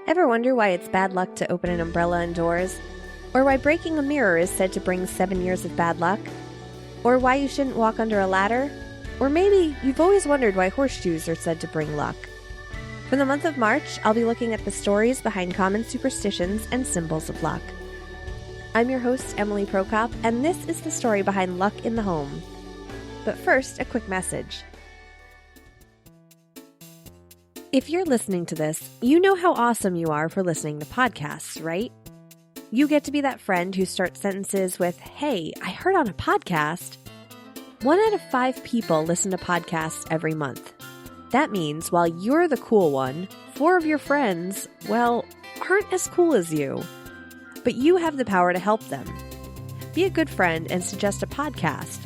Ever wonder why it's bad luck to open an umbrella indoors? Or why breaking a mirror is said to bring 7 years of bad luck? Or why you shouldn't walk under a ladder? Or maybe you've always wondered why horseshoes are said to bring luck. For the month of March, I'll be looking at the stories behind common superstitions and symbols of luck. I'm your host, Emily Prokop, and this is the story behind luck in the home. But first, a quick message. If you're listening to this, you know how awesome you are for listening to podcasts, right? You get to be that friend who starts sentences with, "Hey, I heard on a podcast." 1 out of 5 people listen to podcasts every month. That means while you're the cool one, 4 of your friends, well, aren't as cool as you. But you have the power to help them. Be a good friend and suggest a podcast.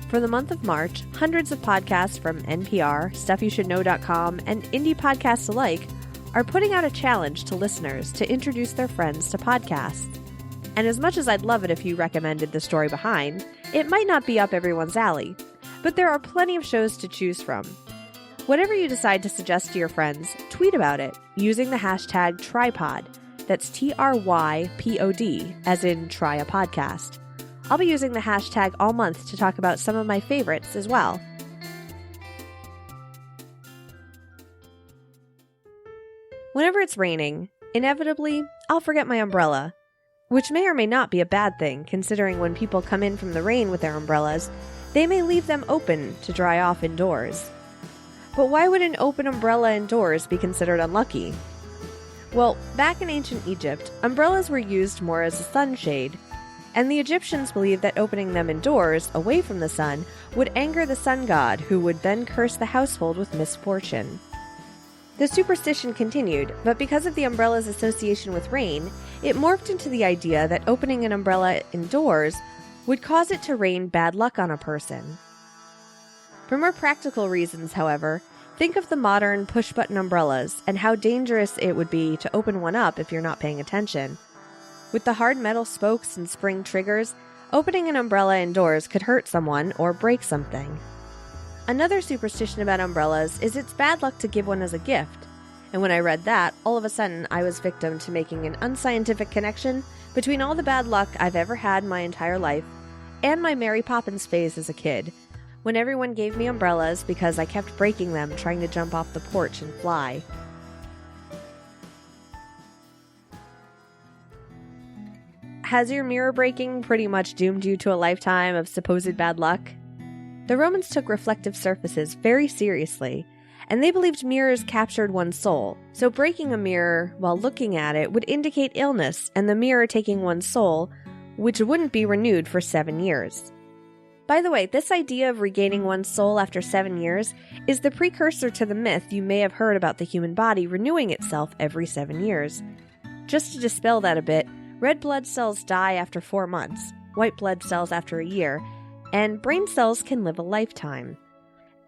For the month of March, hundreds of podcasts from NPR, StuffYouShouldKnow.com, and indie podcasts alike are putting out a challenge to listeners to introduce their friends to podcasts. And as much as I'd love it if you recommended the story behind, it might not be up everyone's alley. But there are plenty of shows to choose from. Whatever you decide to suggest to your friends, tweet about it using the hashtag Trypod. That's TRYPOD, as in try a podcast. I'll be using the hashtag all month to talk about some of my favorites as well. Whenever it's raining, inevitably, I'll forget my umbrella, which may or may not be a bad thing, considering when people come in from the rain with their umbrellas, they may leave them open to dry off indoors. But why would an open umbrella indoors be considered unlucky? Well, back in ancient Egypt, umbrellas were used more as a sunshade, and the Egyptians believed that opening them indoors, away from the sun, would anger the sun god, who would then curse the household with misfortune. The superstition continued, but because of the umbrella's association with rain, it morphed into the idea that opening an umbrella indoors would cause it to rain bad luck on a person. For more practical reasons, however, think of the modern push-button umbrellas and how dangerous it would be to open one up if you're not paying attention. With the hard metal spokes and spring triggers, opening an umbrella indoors could hurt someone or break something. Another superstition about umbrellas is it's bad luck to give one as a gift. And when I read that, all of a sudden I was victim to making an unscientific connection between all the bad luck I've ever had my entire life and my Mary Poppins phase as a kid, when everyone gave me umbrellas because I kept breaking them trying to jump off the porch and fly. Has your mirror breaking pretty much doomed you to a lifetime of supposed bad luck? The Romans took reflective surfaces very seriously, and they believed mirrors captured one's soul, so breaking a mirror while looking at it would indicate illness and the mirror taking one's soul, which wouldn't be renewed for 7 years. By the way, this idea of regaining one's soul after 7 years is the precursor to the myth you may have heard about the human body renewing itself every 7 years. Just to dispel that a bit, red blood cells die after 4 months, white blood cells after a year, and brain cells can live a lifetime.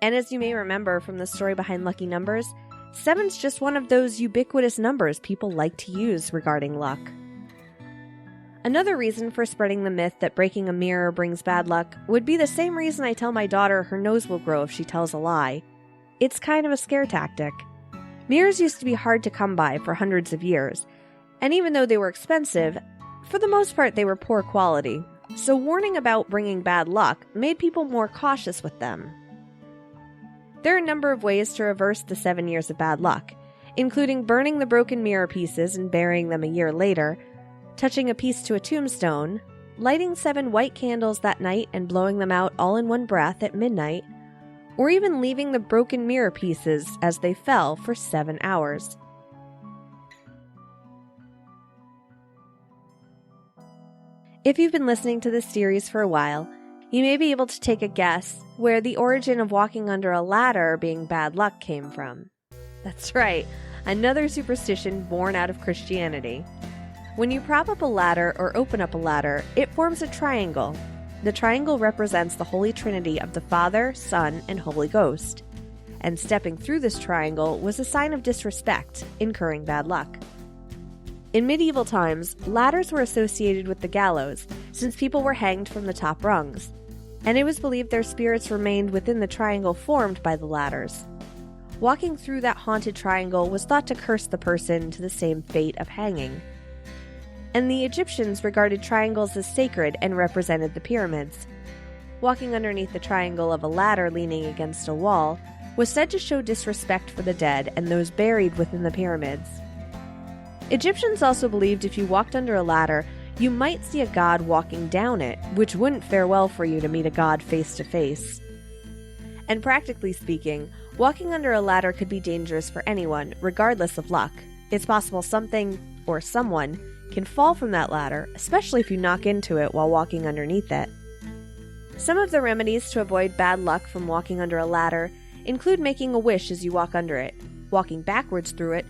And as you may remember from the story behind lucky numbers, 7's just one of those ubiquitous numbers people like to use regarding luck. Another reason for spreading the myth that breaking a mirror brings bad luck would be the same reason I tell my daughter her nose will grow if she tells a lie. It's kind of a scare tactic. Mirrors used to be hard to come by for hundreds of years, and even though they were expensive, for the most part they were poor quality, so warning about bringing bad luck made people more cautious with them. There are a number of ways to reverse the 7 years of bad luck, including burning the broken mirror pieces and burying them a year later, touching a piece to a tombstone, lighting 7 white candles that night and blowing them out all in one breath at midnight, or even leaving the broken mirror pieces as they fell for 7 hours. If you've been listening to this series for a while, you may be able to take a guess where the origin of walking under a ladder being bad luck came from. That's right, another superstition born out of Christianity. When you prop up a ladder or open up a ladder, it forms a triangle. The triangle represents the Holy Trinity of the Father, Son, and Holy Ghost. And stepping through this triangle was a sign of disrespect, incurring bad luck. In medieval times, ladders were associated with the gallows, since people were hanged from the top rungs, and it was believed their spirits remained within the triangle formed by the ladders. walking through that haunted triangle was thought to curse the person to the same fate of hanging. And the Egyptians regarded triangles as sacred and represented the pyramids. Walking underneath the triangle of a ladder leaning against a wall was said to show disrespect for the dead and those buried within the pyramids. Egyptians also believed if you walked under a ladder, you might see a god walking down it, which wouldn't fare well for you to meet a god face to face. And practically speaking, walking under a ladder could be dangerous for anyone, regardless of luck. It's possible something, or someone, can fall from that ladder, especially if you knock into it while walking underneath it. Some of the remedies to avoid bad luck from walking under a ladder include making a wish as you walk under it, walking backwards through it,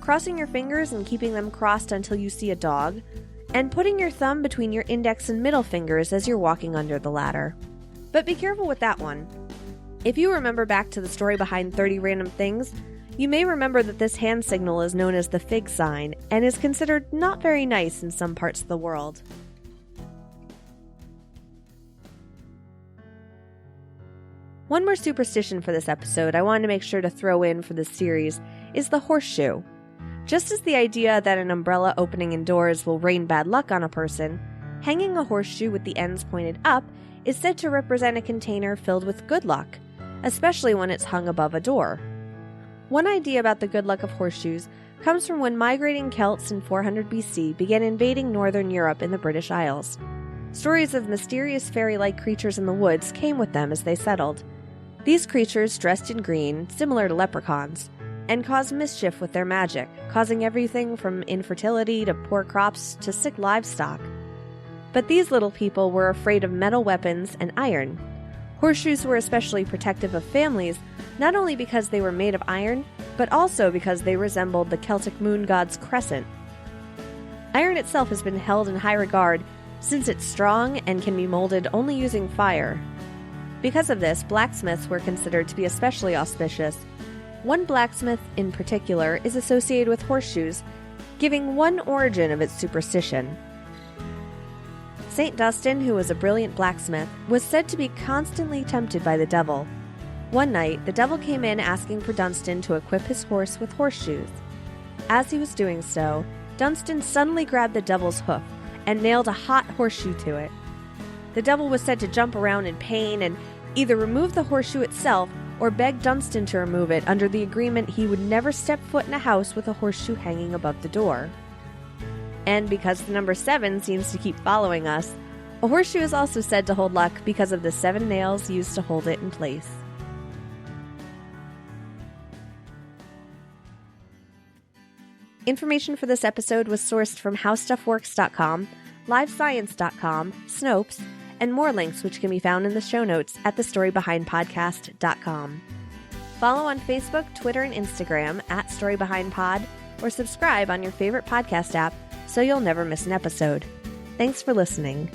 crossing your fingers and keeping them crossed until you see a dog, and putting your thumb between your index and middle fingers as you're walking under the ladder. But be careful with that one. If you remember back to the story behind 30 Random Things, you may remember that this hand signal is known as the fig sign and is considered not very nice in some parts of the world. One more superstition for this episode I wanted to make sure to throw in for this series is the horseshoe. Just as the idea that an umbrella opening indoors will rain bad luck on a person, hanging a horseshoe with the ends pointed up is said to represent a container filled with good luck, especially when it's hung above a door. One idea about the good luck of horseshoes comes from when migrating Celts in 400 BC began invading northern Europe in the British Isles. Stories of mysterious fairy-like creatures in the woods came with them as they settled. These creatures, dressed in green, similar to leprechauns, and caused mischief with their magic, causing everything from infertility to poor crops to sick livestock. But these little people were afraid of metal weapons and iron. Horseshoes were especially protective of families, not only because they were made of iron, but also because they resembled the Celtic moon god's crescent. Iron itself has been held in high regard since it's strong and can be molded only using fire. Because of this, blacksmiths were considered to be especially auspicious. One blacksmith in particular is associated with horseshoes, giving one origin of its superstition. St. Dunstan, who was a brilliant blacksmith, was said to be constantly tempted by the devil. One night, the devil came in asking for Dunstan to equip his horse with horseshoes. As he was doing so, Dunstan suddenly grabbed the devil's hoof and nailed a hot horseshoe to it. The devil was said to jump around in pain and either remove the horseshoe itself or beg Dunstan to remove it under the agreement he would never step foot in a house with a horseshoe hanging above the door. And because the number 7 seems to keep following us, a horseshoe is also said to hold luck because of the 7 nails used to hold it in place. Information for this episode was sourced from HowStuffWorks.com, LiveScience.com, Snopes, and more links which can be found in the show notes at thestorybehindpodcast.com. Follow on Facebook, Twitter, and Instagram at StoryBehindPod, or subscribe on your favorite podcast app so you'll never miss an episode. Thanks for listening.